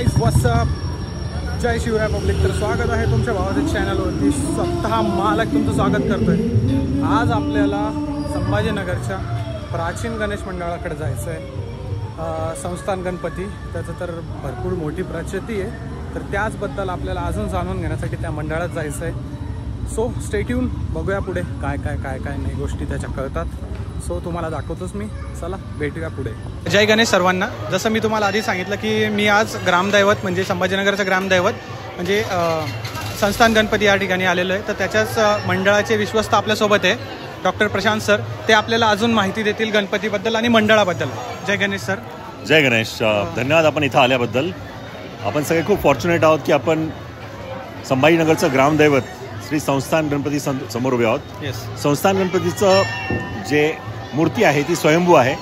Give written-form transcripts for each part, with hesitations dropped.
Guys WhatsApp, जय Shivray public. तर स्वागत आहे तुमच्या भावाच्या चॅनलवरती. स्वतः मालक तुमचं स्वागत करतोय. आज आपल्याला संभाजीनगरच्या प्राचीन गणेश मंडळाकडे जायचं आहे. संस्थान गणपती, त्याचं तर भरपूर मोठी प्रचिती आहे. तर त्याचबद्दल आपल्याला अजून जाणून घेण्यासाठी त्या मंडळात जायचं आहे. सो स्टे ट्यून, बघूया पुढे काय नाही गोष्टी त्याच्या कळतात. सो तुम्हाला दाखवतोच मी. चला भेटूया पुढे. जय गणेश सर्वांना. जसं मी तुम्हाला आधी सांगितलं की मी आज ग्रामदैवत म्हणजे संभाजीनगरचं ग्रामदैवत म्हणजे संस्थान गणपती या ठिकाणी आलेलो आहे. तर त्याच्याच मंडळाचे विश्वस्त आपल्यासोबत आहे डॉक्टर प्रशांत सर. ते आपल्याला अजून माहिती देतील गणपतीबद्दल आणि मंडळाबद्दल. जय गणेश सर. जय गणेश. धन्यवाद आपण इथं आल्याबद्दल. आपण सगळे खूप फॉर्च्युनेट आहोत की आपण संभाजीनगरचं ग्रामदैवत श्री संस्थान गणपती समोर उभे आहोत. येस. संस्थान गणपतीचं जे मूर्ती आहे ती स्वयंभू आहे.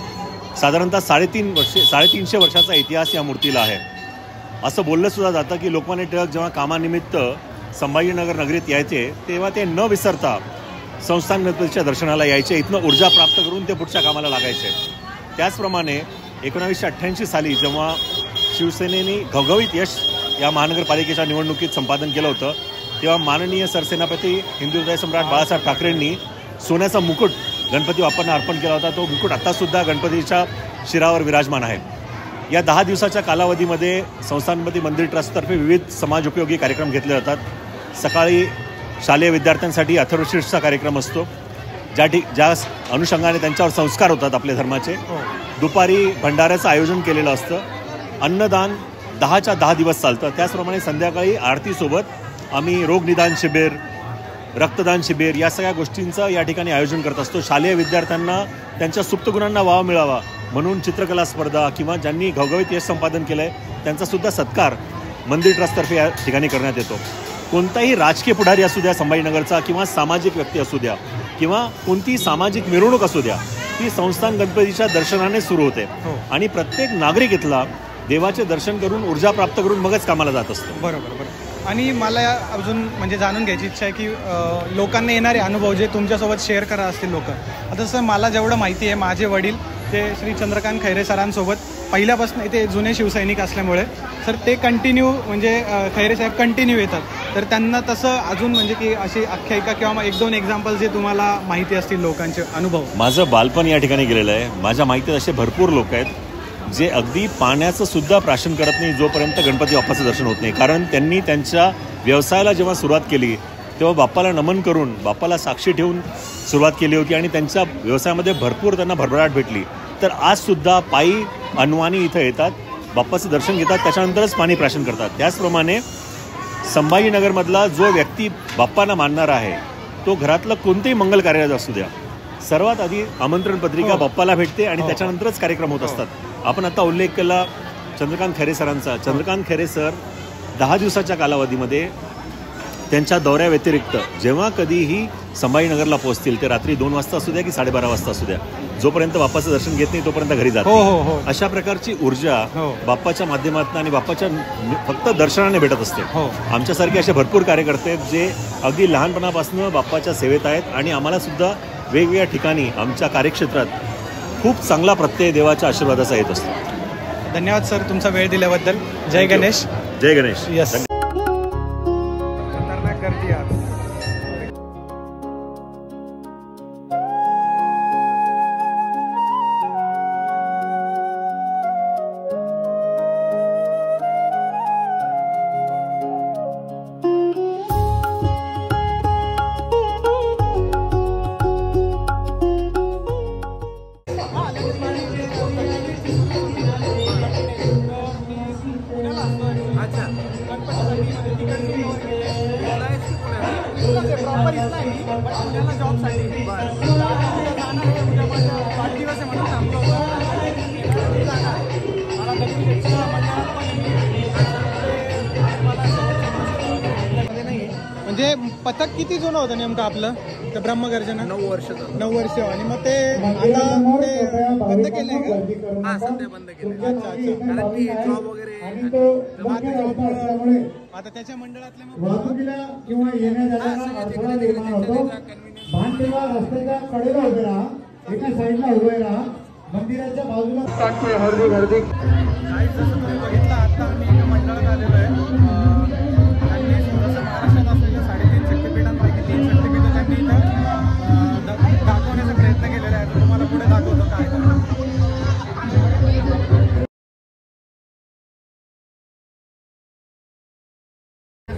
साधारणतः 350 वर्षाचा इतिहास या मूर्तीला आहे. असं बोललं सुद्धा जातं की लोकमान्य टिळक जेव्हा कामानिमित्त संभाजीनगर नगरीत यायचे तेव्हा ते न विसरता संस्थान गणपतीच्या दर्शनाला यायचे. इथनं ऊर्जा प्राप्त करून ते पुढच्या कामाला लागायचे. त्याचप्रमाणे 1988 साली जेव्हा शिवसेनेने घवघवीत यश या महानगरपालिकेच्या निवडणुकीत संपादन केलं होतं तेव्हा माननीय सरसेनापती हिंदुहृदय सम्राट बाळासाहेब ठाकरेंनी सोन्याचा मुकुट गणपती बाप्पांना अर्पण केला होता. तो मुकुट आत्तासुद्धा गणपतीच्या शिरावर विराजमान आहे. या 10 दिवसाच्या कालावधीमध्ये संस्थान गणपती मंदिर ट्रस्टतर्फे विविध समाजोपयोगी कार्यक्रम घेतले जातात. सकाळी शालेय विद्यार्थ्यांसाठी अथर्वशीर्षचा कार्यक्रम असतो ज्या अनुषंगाने त्यांच्यावर संस्कार होतात आपल्या धर्माचे. दुपारी भंडाऱ्याचं आयोजन केलेलं असतं. अन्नदान 10च्या 10 दिवस चालतं. त्याचप्रमाणे संध्याकाळी आरतीसोबत आम्ही रोगनिदान शिबिर, रक्तदान शिबिर या सगळ्या गोष्टींचं या ठिकाणी आयोजन करत असतो. शालेय विद्यार्थ्यांना त्यांच्या सुप्त गुणांना वाव मिळावा म्हणून चित्रकला स्पर्धा किंवा ज्यांनी घवघवीत यश संपादन केलं आहे त्यांचासुद्धा सत्कार मंदिर ट्रस्टतर्फे या ठिकाणी करण्यात येतो. कोणताही राजकीय पुढारी असू द्या संभाजीनगरचा किंवा सामाजिक व्यक्ती असू द्या किंवा कोणतीही सामाजिक मिरवणूक असू द्या ती संस्थान गणपतीच्या दर्शनाने सुरू होते. आणि प्रत्येक नागरिक इथला देवाचे दर्शन करून ऊर्जा प्राप्त करून मगच कामाला जात असतो. बरोबर. आणि मला अजून म्हणजे जाणून घ्यायची इच्छा आहे की लोकांना येणारे अनुभव जे तुमच्यासोबत शेअर करा असतील लोक. आता जसं मला जेवढं माहिती आहे माझे वडील ते श्री चंद्रकांत खैरे सरांसोबत पहिल्यापासून ते जुने शिवसैनिक असल्यामुळे तर ते कंटिन्यू म्हणजे खैरे साहेब कंटिन्यू येतात. तर त्यांना तसं अजून म्हणजे की अशी आख्यायिका किंवा 1-2 एक्झाम्पल जे तुम्हाला माहिती असतील लोकांचे अनुभव. माझं बालपण या ठिकाणी गेलेलं आहे. माझ्या माहितीत असे भरपूर लोक आहेत जे अगदी पाण्याचं सुद्धा प्राशन करत नाही जोपर्यंत गणपती बाप्पाचं दर्शन होत नाही. कारण त्यांनी त्यांच्या व्यवसायाला जेव्हा सुरुवात केली तेव्हा बाप्पाला नमन करून बाप्पाला साक्षी ठेवून सुरुवात केली होती आणि त्यांच्या व्यवसायामध्ये भरपूर त्यांना भरभराट भेटली. तर आजसुद्धा पायी अनवाणी इथं येतात, बाप्पाचं दर्शन घेतात, त्याच्यानंतरच पाणी प्राशन करतात. त्याचप्रमाणे संभाजीनगरमधला जो व्यक्ती बाप्पांना मानणार आहे तो घरातलं कोणतेही मंगल कार्य असू द्या सर्वात आधी आमंत्रण पत्रिका बाप्पाला भेटते आणि त्याच्यानंतरच कार्यक्रम होत असतात. आपण आता उल्लेख केला चंद्रकांत खैरे सरांचा. चंद्रकांत खैरे सर 10 दिवसाच्या कालावधीमध्ये त्यांच्या दौऱ्याव्यतिरिक्त जेव्हा कधीही संभाजीनगरला पोहोचतील ते रात्री 2 वाजता असू द्या की 12:30 वाजता असू द्या जोपर्यंत बाप्पाचं दर्शन घेत नाही तोपर्यंत घरी जातात. अशा प्रकारची ऊर्जा बाप्पाच्या माध्यमातून आणि बाप्पाच्या फक्त दर्शनाने भेटत असते. आमच्यासारखे असे भरपूर कार्यकर्ते आहेत जे अगदी लहानपणापासून बाप्पाच्या सेवेत आहेत आणि आम्हाला सुद्धा वेगवेगळ्या ठिकाणी आमच्या कार्यक्षेत्रात खूप चांगला प्रत्यय देवाच्या आशीर्वादाचा येत असतो. धन्यवाद सर तुमचा वेळ दिल्याबद्दल. जय गणेश. जय गणेश. यस. खतरनाक गर्दी आज. म्हणजे पथक किती जुनं होतं नेमकं आपलं ते ब्रह्मगर्जना? 9 वर्ष. 9 वर्ष. आणि मग ते आता ते बंद केलंय का? हा सध्या बंद केलंय. अच्छा. कारण की जॉब वगैरे आता त्याच्या मंडळातले वाहतुकीला किंवा येण्या जाण्याला अडथळा निर्माण होतो. भान ठेवा, रस्त्याच्या कडेला उभे राहा, एका साईडला उभे राहा. मंदिराच्या बाजूला जसं तुम्ही बघितलं आता आम्ही मंडळात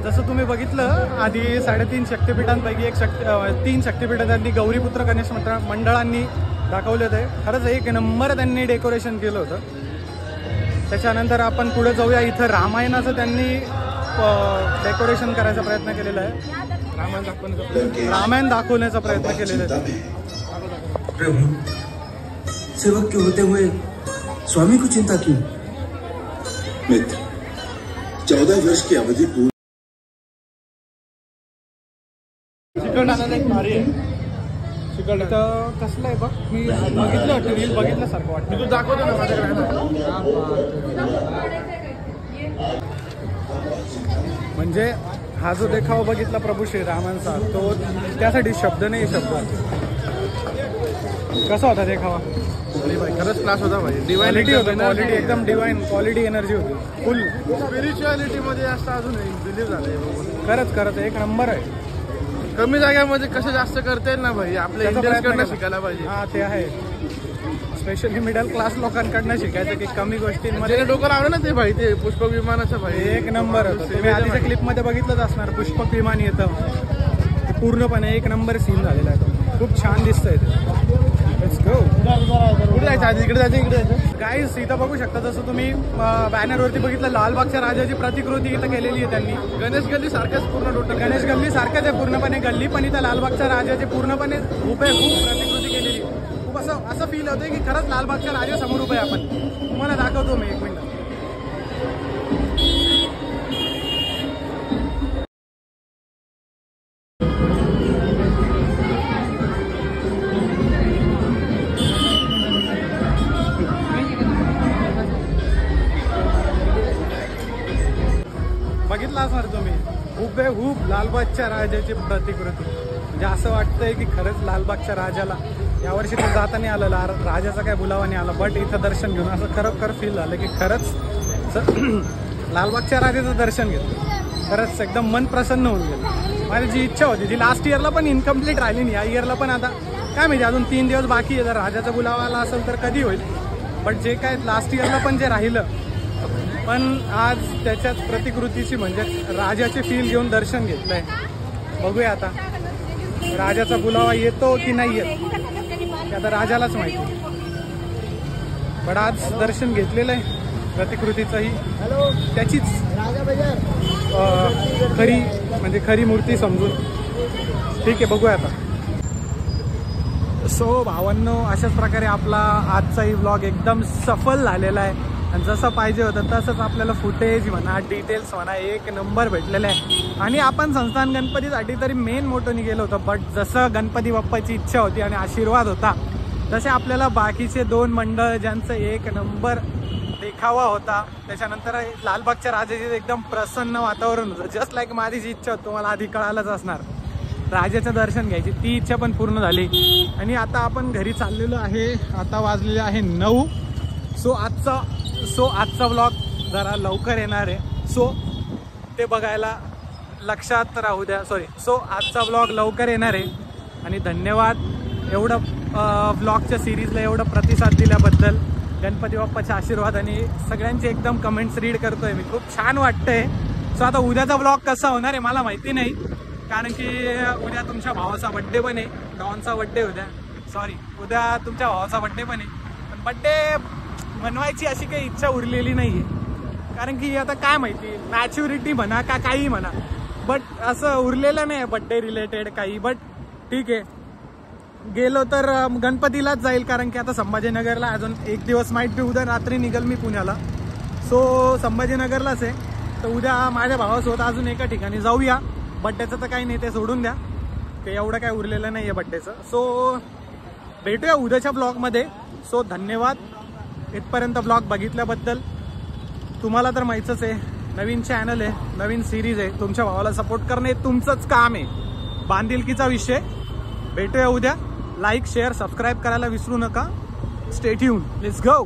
जसं तुम्ही बघितलं आधी 3.5 शक्तिपीठांपैकी एक 3 शक्तिपीठ त्यांनी गौरीपुत्र गणेश मंडळांनी दाखवले होते. खरंच एक नंबर त्यांनी डेकोरेशन केलं होतं. त्याच्यानंतर आपण पुढे जाऊया. इथं रामायणाचं त्यांनी डेकोरेशन करायचा प्रयत्न केलेला आहे. रामायण दाखवण्याचा प्रयत्न केलेला आहे. प्रभु सेवक के होते हुए स्वामी को चिंता क्यों? मित्र 14 वर्ष की अवधि पूरी इथं कसलं आहे बघ, मी बघितलं रील बघितल्यासारखं वाटतं. तू दाखवतो ना माझ्याकडे. म्हणजे हा जो देखावा बघितला प्रभू श्रीरामांचा, तो त्यासाठी शब्द नाही शब्द. कसा होता देखावा? खरंच क्लास होता भाई. डिवायनिटी होती, क्वालिटी एकदम डिवाइन, क्वालिटी एनर्जी होती फुल. स्पिरिच्युअलिटी मध्ये जास्त अजून बिलीव्ह झालंय. खरंच एक नंबर आहे. कमी जाग्यामध्ये कसं जास्त करता येईल ना भाई, आपल्या इंडियन्सकडनं शिकायला पाहिजे. हा ते आहे. स्पेशली मिडल क्लास लोकांकडनं शिकायचं की कमी गोष्टींमध्ये डोकं लावलं ना ते भाई, ते पुष्पक विमानाचं भाई एक नंबर होतं. तुम्ही आधीच्या क्लिपमध्ये बघितलंच असणार, पुष्पक विमान येतं. पूर्णपणे एक नंबर सीन झालेला आहे. खूप छान दिसतंय ते. Let's go. कुठे जायचं आधी? इकडे जायचं, इकडे जायचं. गाईस इथं बघू शकता, जसं तुम्ही बॅनरवरती बघितलं लालबागच्या राजाची प्रतिकृती इथं केलेली आहे त्यांनी. गणेश गल्ली सारखंच पूर्ण टोटल गणेश गल्ली सारखंच आहे पूर्णपणे गल्ली, पण इथं लालबागच्या राजाची पूर्णपणे खूप प्रतिकृती केलेली. खूप असं फील होतंय की खरंच लालबागच्या राजासमोर उभे आहे आपण. तुम्हाला दाखवतो मी एक मिनिट. बघितला असणार तुम्ही, हुबेहूब लालबागच्या राजाची प्रतिकृती. म्हणजे असं वाटतंय की खरंच लालबागच्या राजाला यावर्षी तर जाता नाही आलं, राजाचा काय बुलावा नाही आला, बट इथं दर्शन घेऊन असं खरोखर फील झालं की खरंच लालबागच्या राजाचं दर्शन घेतलं. खरंच एकदम मन प्रसन्न होऊन गेलं. माझी जी इच्छा होती जी लास्ट इयरला पण इनकम्प्लीट राहिली नाही, या इयरला पण आता काय माहिती अजून 3 दिवस बाकी आहे. जर राजाचा बुलावा आला असेल तर कधी होईल, बट जे काय लास्ट इयरला पण जे राहिलं, पण आज त्याच्यात प्रतिकृतीची म्हणजे राजाचे फील घेऊन दर्शन घेतलंय. बघूया आता राजाचा बुलावा येतो की नाही येत, ते आता राजालाच माहिती. पण आज दर्शन घेतलेलं आहे प्रतिकृतीचंही, त्याचीच खरी मूर्ती समजून. ठीक आहे, बघूया आता. सो भावांनो, अशाच प्रकारे आपला आजचाही व्लॉग एकदम सफल झालेला आहे. आणि जसं पाहिजे होतं तसंच आपल्याला फुटेज म्हणा, डिटेल्स म्हणा, एक नंबर भेटलेलं आहे. आणि आपण संस्थान गणपतीसाठी तरी मेन मोटोनी गेलो होतो, बट जसं गणपती बाप्पाची इच्छा होती आणि आशीर्वाद होता, तसे आपल्याला बाकीचे 2 मंडळ ज्यांचं एक नंबर देखावा होता, त्याच्यानंतर लालबागच्या राजाचे एकदम प्रसन्न वातावरण होतं. जस्ट लाईक माझी जी इच्छा होती, तुम्हाला आधी कळालंच असणार, राजाचं दर्शन घ्यायची, ती इच्छा पण पूर्ण झाली. आणि आता आपण घरी चाललेलो आहे. आता वाजलेले आहे 9. सो आजचा व्लॉग जरा लवकर येणार आहे, सो ते बघायला लक्षात राहू द्या. सो आजचा व्लॉग लवकर येणार आहे. आणि धन्यवाद एवढं व्लॉगच्या सिरीजला एवढं प्रतिसाद दिल्याबद्दल. गणपती बाप्पाचे आशीर्वाद आणि सगळ्यांचे एकदम कमेंट्स रीड करतोय मी, खूप छान वाटतंय. सो आता उद्याचा व्लॉग कसा होणार आहे मला माहिती नाही, कारण की उद्या तुमच्या भावाचा बड्डे पण आहे. डॉनचा बड्डे उद्या तुमच्या भावाचा बड्डे पण आहे. पण बड्डे मनवायची अशी काही इच्छा उरलेली नाही आहे, कारण की आता काय माहिती मॅच्युरिटी म्हणा का काही म्हणा, बट असं उरलेलं नाही आहे बड्डे रिलेटेड काही. बट ठीक आहे, गेलो तर गणपतीलाच जाईल, कारण की आता संभाजीनगरला अजून 1 दिवस माहीत बी. उद्या रात्री निघेल मी पुण्याला, सो संभाजीनगरलाच आहे. तर उद्या माझ्या भावासोबत अजून एका ठिकाणी जाऊया. बड्डेचं तर काही नाही, ते सोडून द्या, ते एवढं काय उरलेलं नाही आहे बड्डेचं. सो भेटूया उद्याच्या ब्लॉगमध्ये. सो धन्यवाद इथपर्यंत ब्लॉग बघितल्याबद्दल. तुम्हाला तर माहीतच आहे, नवीन चॅनल आहे, नवीन सिरीज आहे, तुमच्या भावाला सपोर्ट करणे तुमचंच काम आहे. बांधिलकीचा विषय. भेटूया उद्या. लाईक, शेअर, सबस्क्राईब करायला विसरू नका. Stay tune. Let's go.